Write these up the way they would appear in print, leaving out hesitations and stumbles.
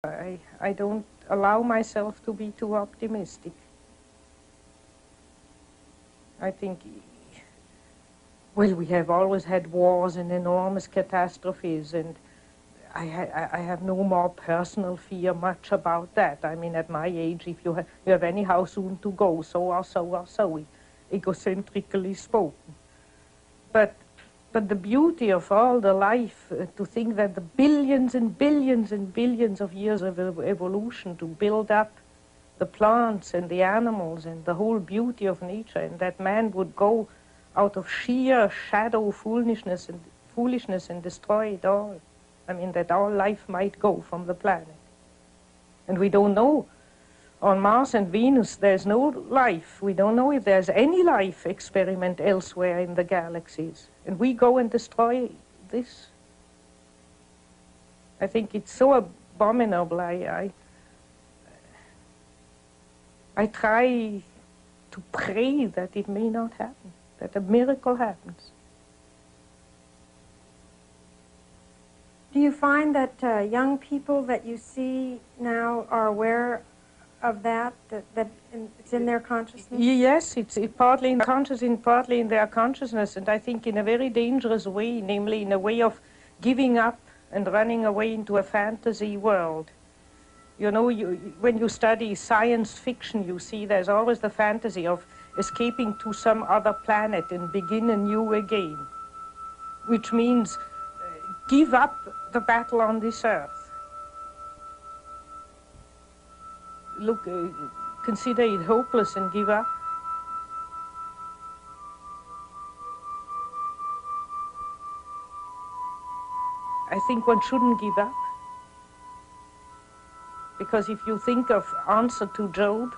I don't allow myself to be too optimistic. I think, well, we have always had wars and enormous catastrophes, and I have no more personal fear much about that. I mean, at my age, if you have anyhow soon to go, so or so or so, egocentrically spoken. But the beauty of all the life, to think that the billions and billions and billions of years of evolution to build up the plants and the animals and the whole beauty of nature, and that man would go out of sheer shadow foolishness and destroy it all. I mean, that all life might go from the planet. And we don't know. On Mars and Venus, there's no life. We don't know if there's any life experiment elsewhere in the galaxies. And we go and destroy this. I think it's so abominable. I try to pray that it may not happen, that a miracle happens. Do you find that young people that you see now are aware of that it's in their consciousness? Yes, it's partly in partly in their consciousness, and I think in a very dangerous way, namely in a way of giving up and running away into a fantasy world. You know, when you study science fiction, you see there's always the fantasy of escaping to some other planet and begin anew again, which means give up the battle on this earth. Look, consider it hopeless and give up. I think one shouldn't give up. Because if you think of answer to Job,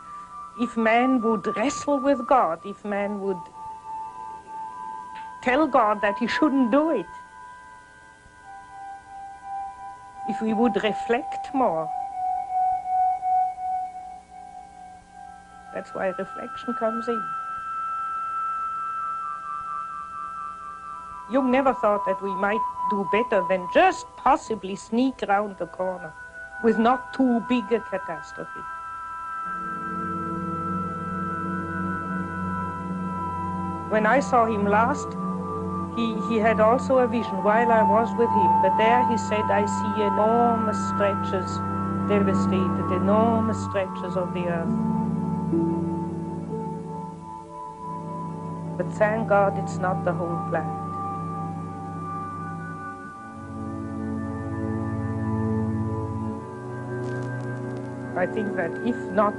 if man would wrestle with God, if man would tell God that he shouldn't do it, if we would reflect more, that's why reflection comes in. Jung never thought that we might do better than just possibly sneak around the corner with not too big a catastrophe. When I saw him last, he had also a vision while I was with him, but there he said, I see enormous stretches devastated, enormous stretches of the earth. But thank God it's not the whole planet. I think that if not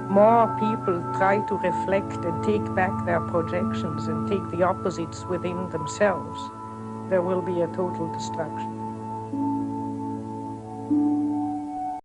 more people try to reflect and take back their projections and take the opposites within themselves, there will be a total destruction.